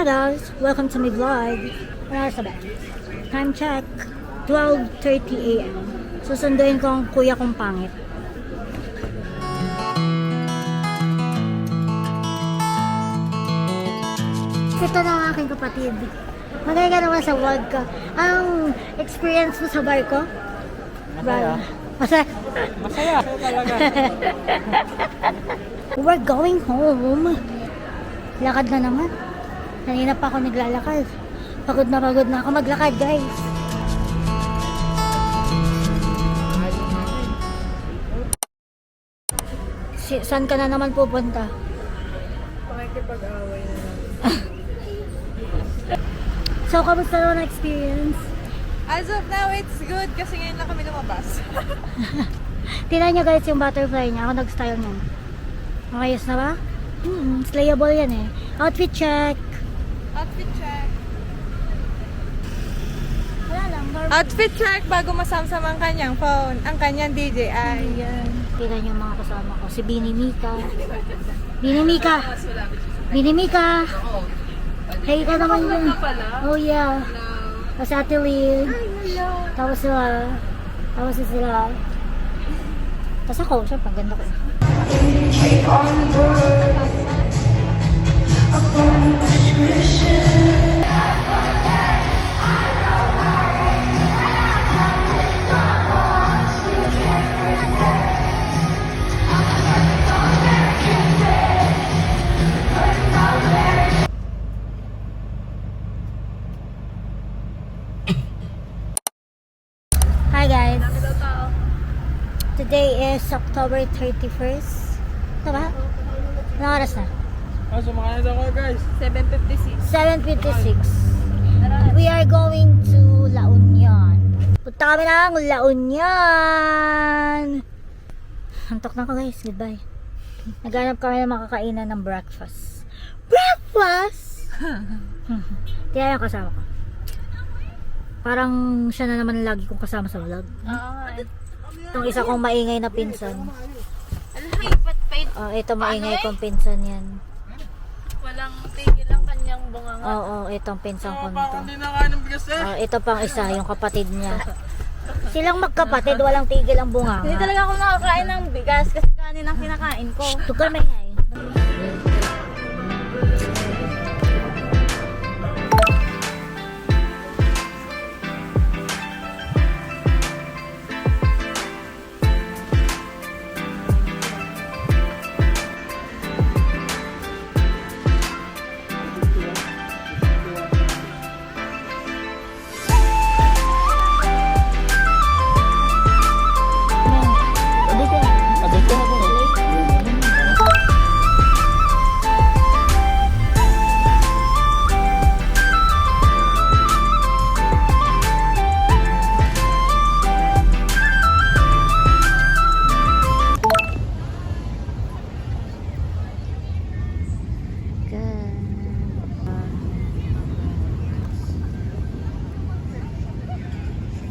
guys, welcome to my vlog. Ano sa ba? Time check, 12:30 AM. Susunduin ko ang kuya kong pangit. Ito na ang aking kapatid. Magay ka naman sa vlog ka. Ang experience mo sa barko? Masaya. Masaya? Masaya talaga. We're going home. Lakad na naman. Kanina pa ako naglalakad. Pagod na ako maglakad, guys. Saan ka na naman pupunta? Pakikipag-away na lang. So, kamusta naman ang experience? As of now, it's good kasi ngayon lang kami lumabas. Tingnan nyo guys yung butterfly niya. Ako nag-style niya. Ayos na ba? Slayable yan eh. Outfit check. Outfit check. Wala lang. Outfit check bago masamsam ang kanyang phone, ang kanyang DJI. Ayan. Tingnan nyo yung mga kasama ko. Si Bini Mika. Bini Mika! Bini Mika! Hey, ikaw naman yun. Oh yeah. Tapos Ate Lynn. Tapos sila. Tapos sila. Tapos ako, syempre, ganda ko. Hi guys. Today is October 31st. Ito ba? Anong oras na? Sumakay na ako guys. 7:56. 7:56. We are going to La Union. Punta kami ng La Union. Antok na ako guys. Goodbye. Naghanap kami ng makakainan ng breakfast. Breakfast! Kaya yung kasama ko. Parang siya na naman lagi kong kasama sa vlog. Itong isa kong maingay na pinsan. Ito maingay kong pinsan yan. Walang tigil ang kanyang bunganga. Oo, itong pinsan ko nito. Hindi na kaya ng bigas eh. Ito pang isa, yung kapatid niya. Silang magkapatid, walang tigil ang bunganga. Hindi talaga ako nakakain ng bigas kasi kanin ang kinakain ko. Tukar may ngay.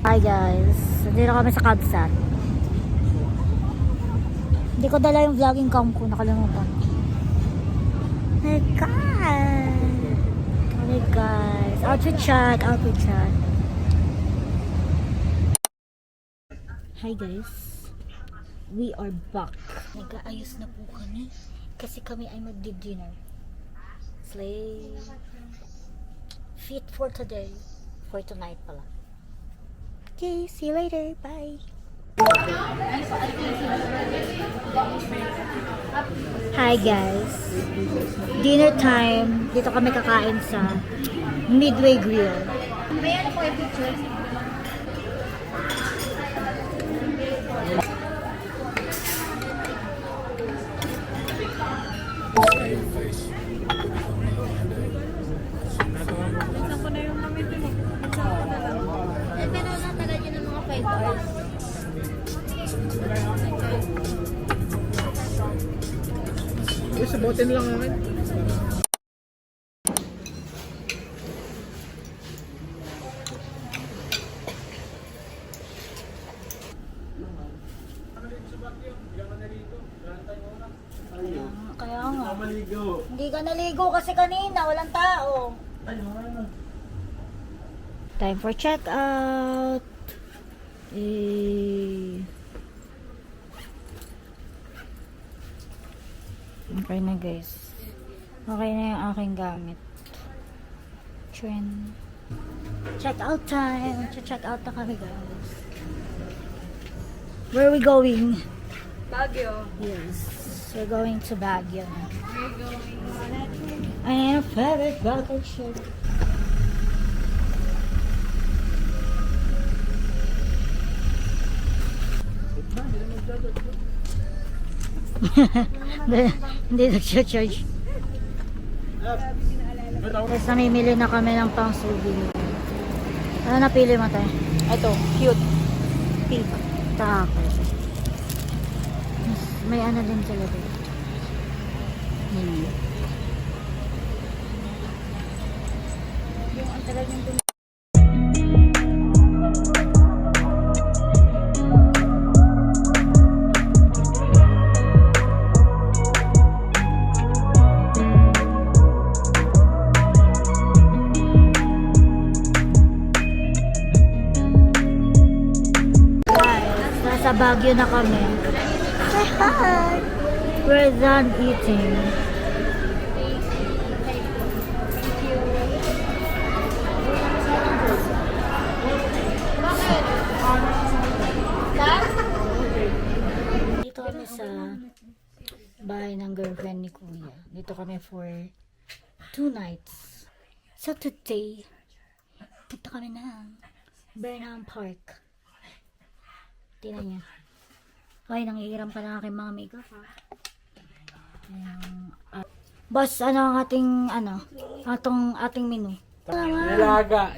Hi guys, nandito kami sa Kabsat. Hindi ko dala yung vlogging cam ko, nakalimutan. Hey guys! Hey guys! Outfit check! Outfit check! Hi guys! We are back. Nag-aayos na po kami kasi kami ay magdi-dinner. Slay! Fit for today. For tonight pala. Okay, see you later. Bye. Hi guys. Dinner time. Dito kami kakain sa Midway Grill. May ano po yung picture? Minsan ko na yung gamitin eh. Minsan ko na lang. Pero natagal yun ng mga 5 hours. Sabutin lang namin. Kaya nga. Maligo. Hindi ka naligo kasi kanina, walang tao. Time for check out. Okay na guys. Okay na yung aking gamit. Trend. Check out time. Check out na kami guys. Where are we going? Baguio. Yes. We're going to Baguio. We're going. I am favorite Baguio ship. Hindi nag-charge. Guys, namimili na kami ng pang souvenir. Ano napili mo tayo? Ito, cute. Pink. Tako. May ano din sila dito. Guys, nasa Baguio na kami. Say hi! We're done eating. Dito kami sa bahay ng girlfriend ni Kuya. Dito kami for 2 nights. So today, punta kami ng Burnham Park. Tingnan niya. Ay, nangihiram pa ng aking mga makeup ha. Boss, ano ang ating menu?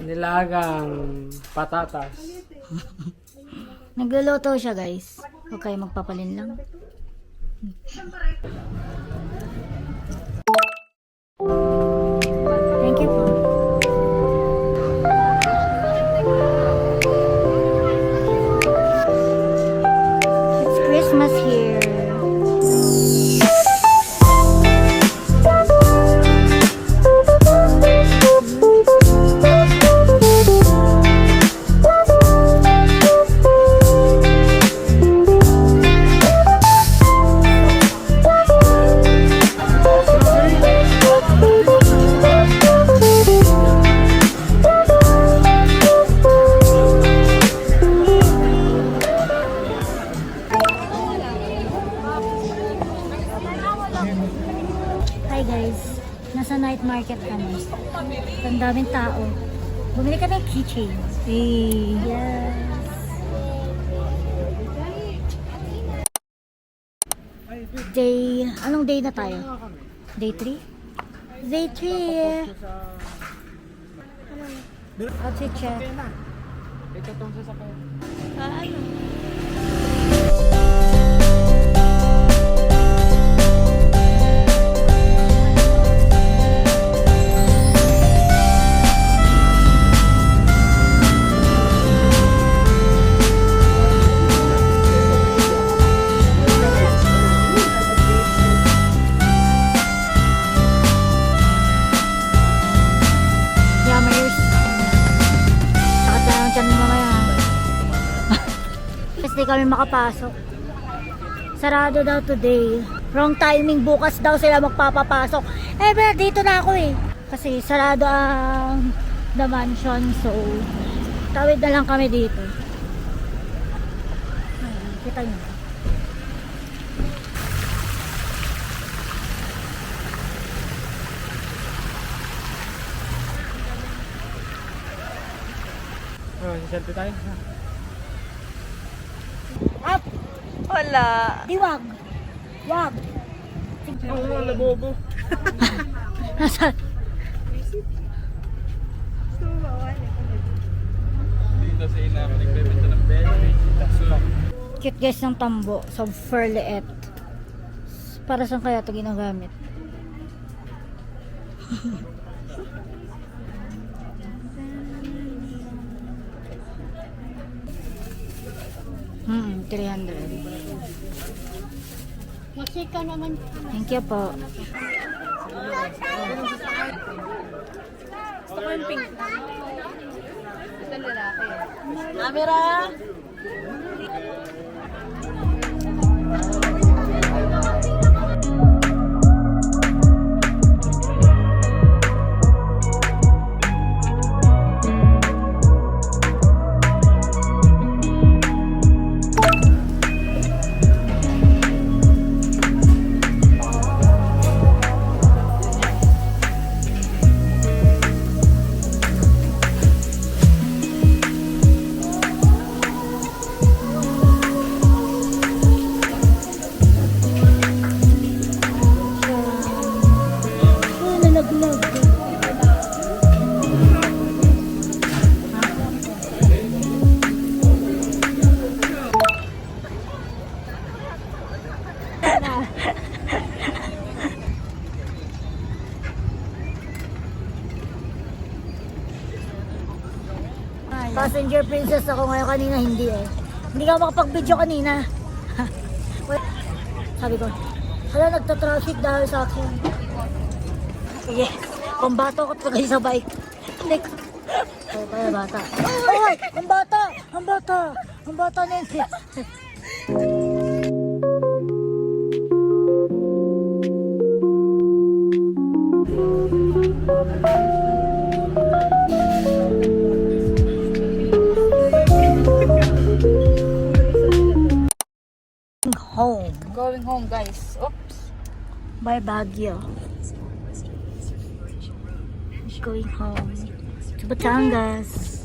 Nilagang patatas. Nagluluto siya guys. Huwag kayo magpapalin lang. Thank you po. It's Christmas here. Hi guys, nasa night market kami. Ang daming tao. Bumili kami ng keychain. Hey. Yes. Anong day na tayo? Day 3? Day 3. Outfit check. Ito tong sasakyan. Yammers. Takot na lang dyan mamaya. Kasi di kami makapasok. Sarado daw today. Wrong timing, bukas daw sila magpapapasok. Eh, pero dito na ako eh. Kasi sarado ang the mansion. So, tawid na lang kami dito. Ayan, kita nyo. Oh, selfie tayo. Up! Wala. Di wag. Wag. Oo, wala bobo. Nasa, Dito sa ina, nagbebenta ng berry. cute guys ng tambo. So, ferliet. Para saan kaya ito ginagamit? $300. Kasi ka naman. Thank you po. mo yung pink. Ito lalaki. Camera! Nalaglag. Passenger princess ako ngayon, kanina hindi eh. Hindi ka makapag-video kanina. Wait. Sabi ko, hala nagta-traffic dahil sa akin. Sige, pambato ko tagay sa bike. Hindi ko. Ay, kaya bata. Ay, ang bata! Ang bata! Ang bata na yun. Home. Going home, guys. Oops. By Baguio. Going home to Batangas.